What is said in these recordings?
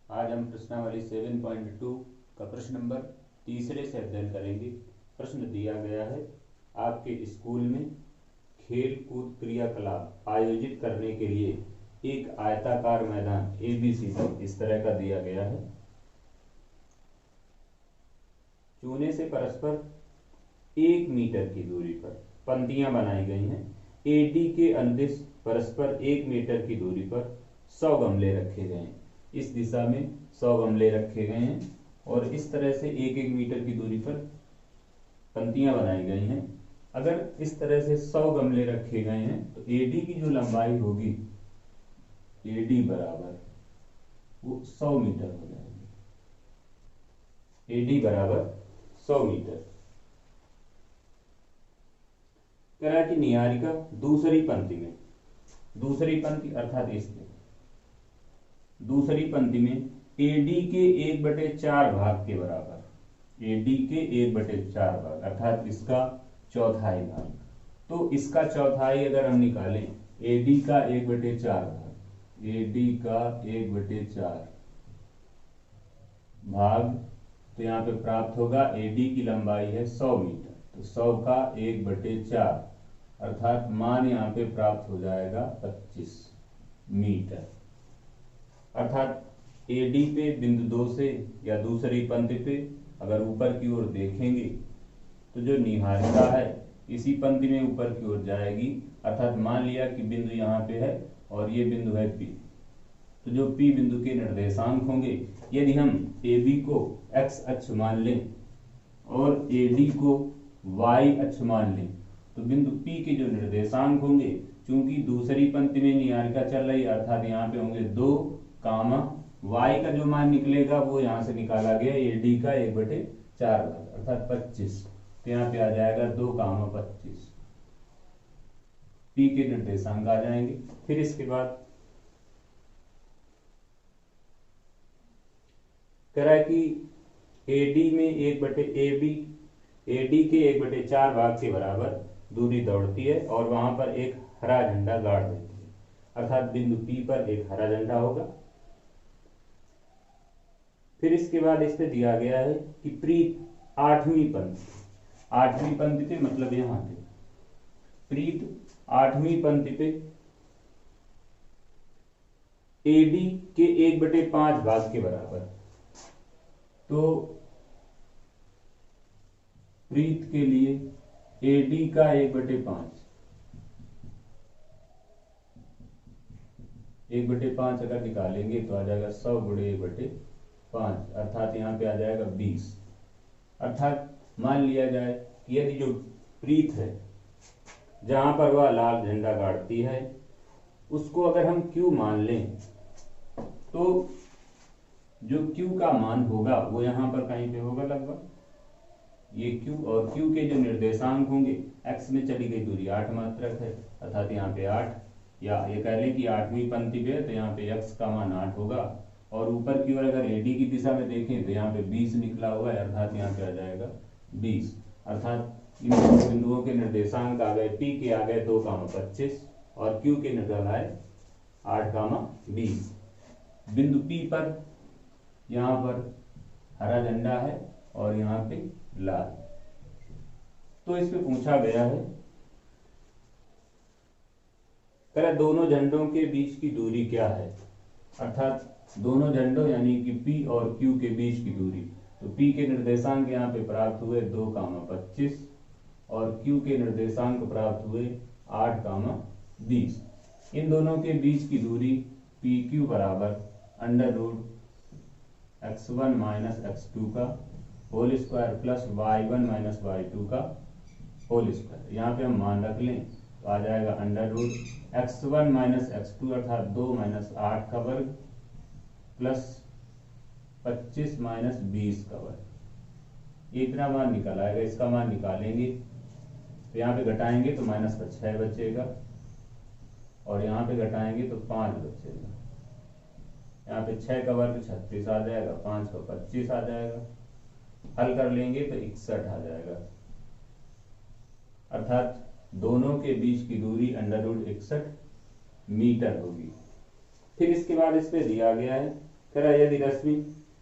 आज हम प्रश्नावली 7.2 का प्रश्न नंबर तीसरे से अध्ययन करेंगे। प्रश्न दिया गया है, आपके स्कूल में खेल कूद क्रियाकलाप आयोजित करने के लिए एक आयताकार मैदान ABC इस तरह का दिया गया है। चूने से परस्पर 1 मीटर की दूरी पर पंक्तियां बनाई गई हैं। AD के अनुदिश परस्पर 1 मीटर की दूरी पर 100 गमले रखे गए हैं। इस दिशा में 100 गमले रखे गए हैं और इस तरह से 1-1 मीटर की दूरी पर पंक्तियां बनाई गई हैं। अगर इस तरह से 100 गमले रखे गए हैं तो AD की जो लंबाई होगी, AD बराबर वो 100 मीटर हो जाएगी। AD बराबर 100 मीटर। कह रहा है कि निहारिका दूसरी पंक्ति अर्थात इसमें दूसरी पंक्ति में AD के 1/4 भाग के बराबर, AD के 1/4 भाग अर्थात इसका चौथाई भाग। तो इसका चौथाई अगर हम निकालें, AD का 1/4 भाग, AD का 1/4 भाग, तो यहाँ पे प्राप्त होगा AD की लंबाई है 100 मीटर, तो 100 का 1/4 अर्थात मान यहाँ पे प्राप्त हो जाएगा 25 मीटर। अर्थात AD पे बिंदु 2 से या दूसरी पंक्ति पे अगर ऊपर की ओर देखेंगे तो जो निहारिका है इसी पंक्ति में ऊपर की ओर जाएगी। अर्थात मान लिया कि बिंदु यहाँ पे है और ये बिंदु है P, तो जो P बिंदु के निर्देशांक होंगे, यदि हम AB को x अक्ष मान लें और AD को y अक्ष मान लें तो बिंदु P के जो निर्देशांक होंगे, चूंकि दूसरी पंक्ति में निहारिका चल रही अर्थात यहाँ पे होंगे 2, y का जो मान निकलेगा वो यहाँ से निकाला गया AD का 1/4 भाग अर्थात 25, तो यहाँ पे आ जाएगा 2, 25 P के निर्देशांक आ जाएंगे। फिर इसके बाद कह रहा है कि AD के 1/4 भाग के बराबर दूरी दौड़ती है और वहां पर एक हरा झंडा गाड़ देती है, अर्थात बिंदु P पर एक हरा झंडा होगा। फिर इसके बाद इस पे दिया गया है कि प्रीत 8वीं पंक्ति पे मतलब यहाँ पे प्रीत 8वीं पंक्ति पे AD के 1/5 भाग के बराबर, तो प्रीत के लिए AD का 1/5 अगर निकालेंगे तो आ जाएगा 100 × 1/5 अर्थात यहाँ पे आ जाएगा 20। अर्थात मान लिया जाए कि यदि जो प्रीत है जहां पर वह लाल झंडा गाड़ती है उसको अगर हम Q मान लें तो जो Q का मान होगा वो यहाँ पर कहीं पे होगा लगभग ये Q, और Q के जो निर्देशांक होंगे, x में चली गई दूरी 8 मात्रक है अर्थात यहाँ पे 8, या ये कह लें कि 8वीं पंक्ति पे तो यहाँ पे x का मान 8 होगा और ऊपर की ओर अगर AD की दिशा में देखें तो यहाँ पे 20 निकला हुआ है अर्थात यहाँ पे आ जाएगा 20। अर्थात इन दोनों बिंदुओं के निर्देशांक आ गए, P के आ गए 2, 25 और Q के निर्देशांक आए 8, 20। बिंदु P पर यहाँ पर हरा झंडा है और यहाँ पे लाल, तो इस पे पूछा गया है कह दोनों झंडों के बीच की दूरी क्या है। अर्थात दोनों झंडों यानी कि P और Q के बीच की दूरी, तो P के निर्देशांक यहाँ पे प्राप्त हुए 2, 25 और Q के निर्देशांक प्राप्त हुए 8, 20। इन दोनों के बीच की दूरी PQ बराबर √x1 - x2 का whole square plus y1 - y2 का होल स्क्वायर। यहाँ पे हम मान रख लें तो आ जाएगा √x1 - x2 अर्थात 2 - 8 का वर्ग प्लस 25 - 20 का वर्ग। ये इतना मान निकल आएगा। इसका मान निकालेंगे तो यहाँ पे घटाएंगे तो माइनस का 6 बचेगा और यहाँ पे घटाएंगे तो 5 बचेगा। यहाँ पे 6 का वर्ग 36 आ जाएगा, 5 का 25 आ जाएगा, हल कर लेंगे तो 61 आ जाएगा। अर्थात दोनों के बीच की दूरी √61 मीटर होगी। फिर इसके बाद इस पे दिया गया है तरह यदि रश्मि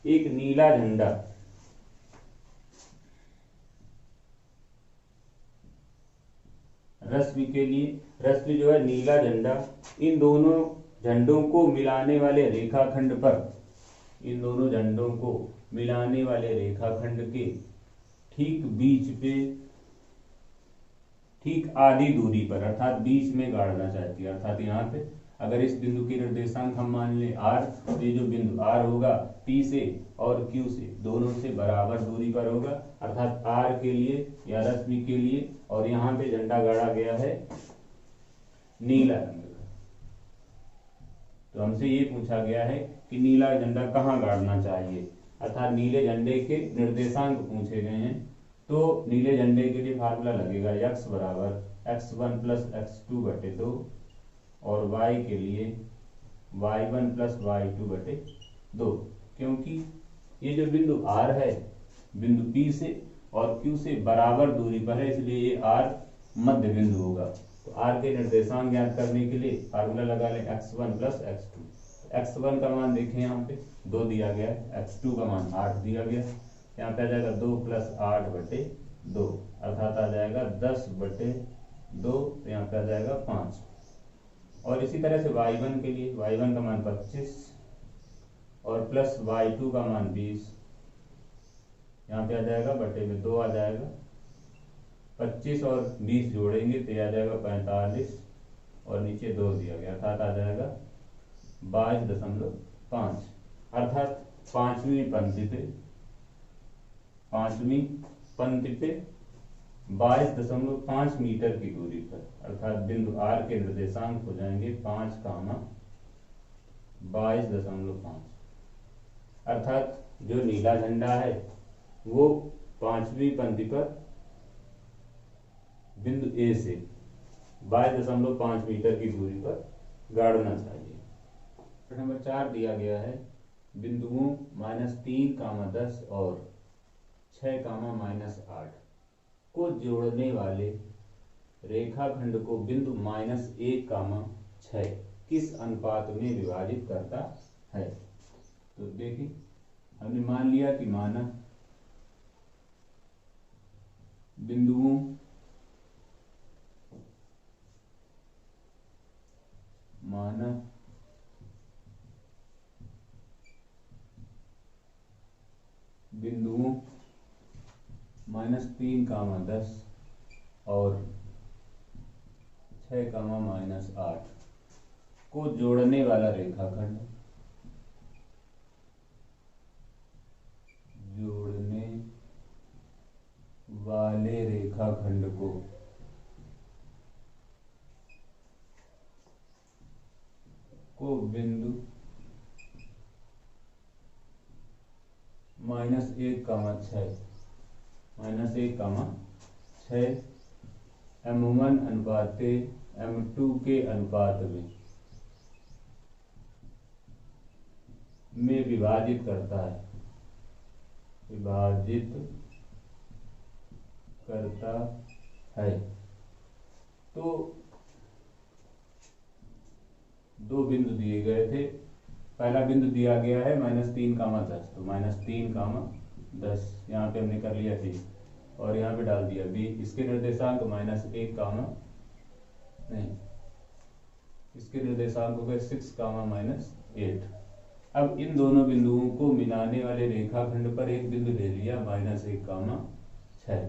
एक नीला झंडा रश्मि के लिए, रश्मि जो है नीला झंडा, इन दोनों झंडों को मिलाने वाले रेखाखंड पर, इन दोनों झंडों को मिलाने वाले रेखाखंड के ठीक बीच पे, ठीक आधी दूरी पर, अर्थात बीच में गाड़ना चाहती है। अर्थात यहाँ पे अगर इस बिंदु की निर्देशांक हम मान ले r, तो ये जो बिंदु r होगा P से और Q से दोनों से बराबर दूरी पर होगा, अर्थात r के लिए या रश्मि के लिए। और यहाँ पे झंडा गाड़ा गया है नीला रंग का। तो हमसे ये पूछा गया है कि नीला झंडा कहाँ गाड़ना चाहिए, अर्थात नीले झंडे के निर्देशांक पूछे गए हैं। तो नीले झंडे के लिए फार्मूला लगेगा x बराबर x1 प्लस x2 बटे 2, और y के लिए y1 प्लस y2 बटे 2। क्योंकि ये जो बिंदु r है बिंदु P से और Q से बराबर दूरी पर है, इसलिए ये r मध्य बिंदु होगा। तो r के निर्देशांक ज्ञात करने के लिए फार्मूला लगा लें x1 प्लस x2। x1 का मान देखें यहाँ पे 2 दिया गया है, x2 का मान 8 दिया गया, यहाँ पे आ जाएगा 2 प्लस 8 बटे 2, अर्थात आ जाएगा 10 बटे 2, तो यहाँ पे आ जाएगा 5। और इसी तरह से y1 के लिए y1 का मान 25 और प्लस y2 का मान 20, यहाँ पे आ जाएगा बटे में 2 आ जाएगा, 25 और 20 जोड़ेंगे तो यह आ जाएगा 45 और नीचे 2 दिया गया, अर्थात आ जाएगा 22.5। अर्थात पांचवी पंक्ति पे 22.5 मीटर की दूरी पर, अर्थात बिंदु R के निर्देशांक हो जाएंगे 5, 22.5। अर्थात जो नीला झंडा है वो पांचवी पंक्ति पर बिंदु A से 22.5 मीटर की दूरी पर गाड़ना चाहिए। नंबर 4 दिया गया है बिंदुओं -3, 10 और 6, -8 को जोड़ने वाले रेखाखंड को बिंदु -1, 6 किस अनुपात में विभाजित करता है। तो देखिए हमने मान लिया कि माना बिंदुओं -3, 10 और 6, -8 को जोड़ने वाला रेखाखंड, जोड़ने वाले रेखाखंड को बिंदु -1, 6 M1 अनुपात M2 के अनुपात में विभाजित करता है, तो दो बिंदु दिए गए थे। पहला बिंदु दिया गया है -3, 10, तो -3, 10 यहाँ पे हमने कर लिया थी और यहाँ पे डाल दिया b। इसके निर्देशांक इसके निर्देशांक हो गए 6, -8। अब इन दोनों बिंदुओं को मिलाने वाले रेखाखंड पर एक बिंदु ले लिया -1, 6।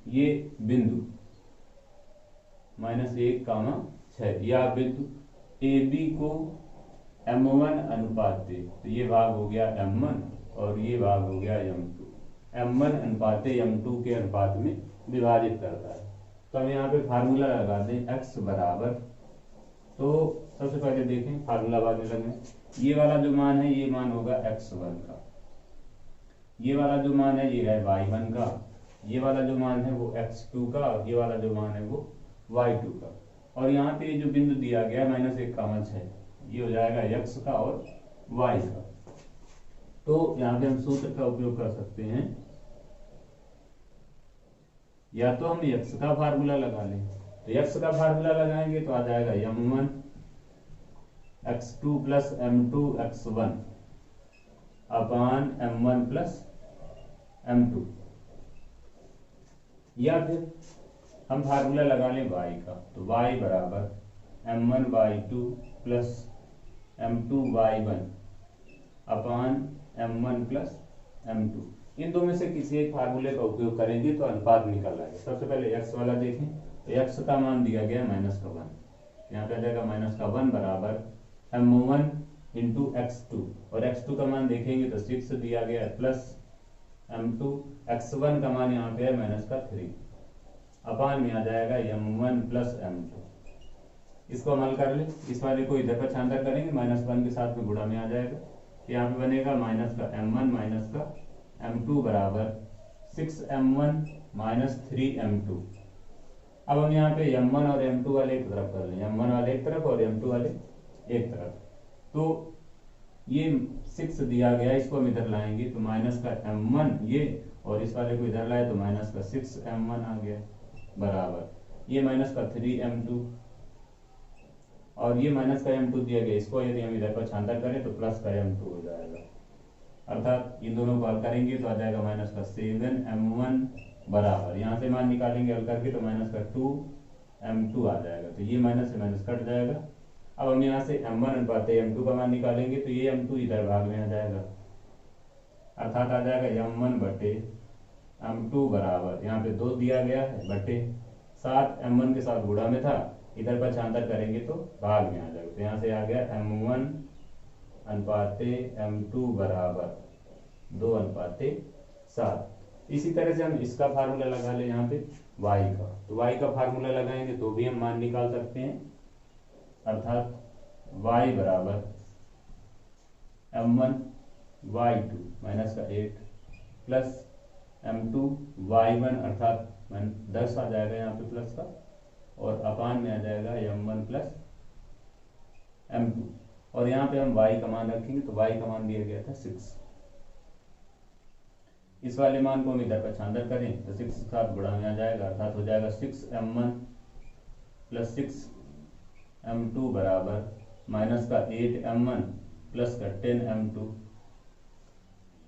ये बिंदु -1, 6 या बिंदु AB को M1 अनुपात दे, तो ये भाग हो गया M1 और ये भाग हो गया M2। M1 अनुपात M2 के अनुपात में विभाजित करता है। तो हम यहाँ पे फार्मूला लगा दें x बराबर, तो सबसे पहले देखें फार्मूला बाद में लगाएं। ये वाला जो मान है ये मान होगा x1 का, ये वाला जो मान है ये है y1 का, ये वाला जो मान है वो x2 का, और ये वाला जो मान है वो y2 का। और यहाँ पे जो बिंदु दिया गया -1, 6 ये हो जाएगा x का और y का। तो यहाँ पे हम सूत्र का उपयोग कर सकते हैं, या तो हम x का फार्मूला लगा लें, तो x का फार्मूला लगाएंगे तो आ जाएगा m1 x2 plus m2 x1 अपान m1 प्लस m2, या फिर हम फार्मूला लगा लें y का, तो y बराबर m1y2 प्लस m2y1 अपान m1 प्लस m2। इन दो में से किसी एक फार्मूले का उपयोग करेंगे तो अनुपात निकल आएगा। सबसे पहले x वाला देखें, तो x का मान दिया गया -1, यहाँ पे आ जाएगा -1 बराबर m1 इंटू x2, और x2 का मान देखेंगे तो 6 दिया गया है, प्लस m2, x1 का मान यहाँ पे है -3, अपान में आ जाएगा m1 प्लस m2। इसको हम हल कर ले, इस वाले को इधर पर छांतर करेंगे, -1 के साथ में गुणा में आ जाएगा, यहाँ पे बनेगा माइनस का m1 माइनस का m2 बराबर 6m1 माइनस 3m2। अब हम यहाँ पे m1 और m2 वाले एक तरफ कर लें, m1 वाले एक तरफ और m2 वाले एक तरफ। तो ये 6 दिया गया, इसको हम इधर लाएंगे तो माइनस का m1 ये, और इस वाले को इधर लाए तो माइनस का 6m1 आ गया, बराबर ये माइनस का 3m2, और ये माइनस का m2 दिया गया, इसको यदि हम इधर पर छांतर करें तो प्लस का m2 हो जाएगा, अर्थात इन दोनों को हल करेंगे तो आ जाएगा माइनस का 7m1 बराबर, यहाँ से मान निकालेंगे हल करके तो माइनस का 2m2 आ जाएगा, तो ये माइनस से माइनस कट जाएगा। अब हम यहाँ से m1 अनुपात m2 का मान निकालेंगे तो ये m2 इधर भाग में आ जाएगा, अर्थात आ जाएगा m1 बटे m2 बराबर, यहाँ पे 2 दिया गया है बटे 7, m1 के साथ गुणा में था, इधर पर छांतर करेंगे तो भाग में आ जाएगा, तो यहाँ से आ गया m1 अनुपाते m2 बराबर 2 अनुपाते 7। इसी तरह से हम इसका फार्मूला लगा ले यहाँ पे y का, तो y का फार्मूला लगाएंगे तो भी हम मान निकाल सकते हैं, अर्थात y बराबर m1 y2 माइनस का 8 प्लस m2 y1 अर्थात 10 आ जाएगा यहाँ पे प्लस का, और अपान में आ जाएगा m1 प्लस m2, और यहाँ पे हम y का मान रखेंगे तो y का मान दिया गया था 6। इस वाले मान को हम इधर पर छांतर करें तो 6 के साथ गुणा में आ जाएगा, अर्थात हो जाएगा 6m1 प्लस 6m2 बराबर माइनस का 8m1 प्लस का 10m2।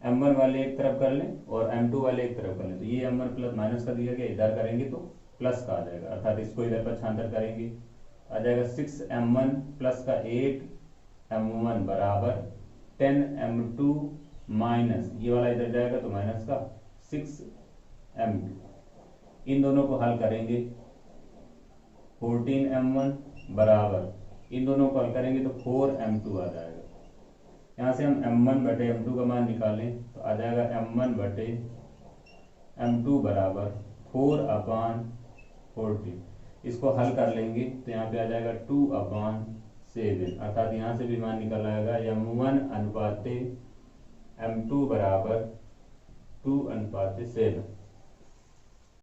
m1 वाले एक तरफ कर लें और m2 वाले एक तरफ कर लें, तो ये m1 प्लस माइनस का दिया गया, इधर करेंगे तो प्लस का आ जाएगा, अर्थात इसको इधर पर छांतर करेंगे, आ जाएगा 6m1 प्लस का 8m1 बराबर 10m2 माइनस ये वाला इधर जाएगा तो माइनस का 6m2। इन दोनों को हल करेंगे 14m1 बराबर, इन दोनों को हल करेंगे तो 4m2 आ जाएगा। यहाँ से हम m1 बटे m2 का मान निकालें तो आ जाएगा m1 बटे m2 बराबर 4 अपान 14। इसको हल कर लेंगे तो यहाँ पे आ जाएगा 2 अपान 7, अर्थात यहाँ से भी मान निकल आएगा m1 अनुपाते m2 बराबर 2 अनुपाते 7।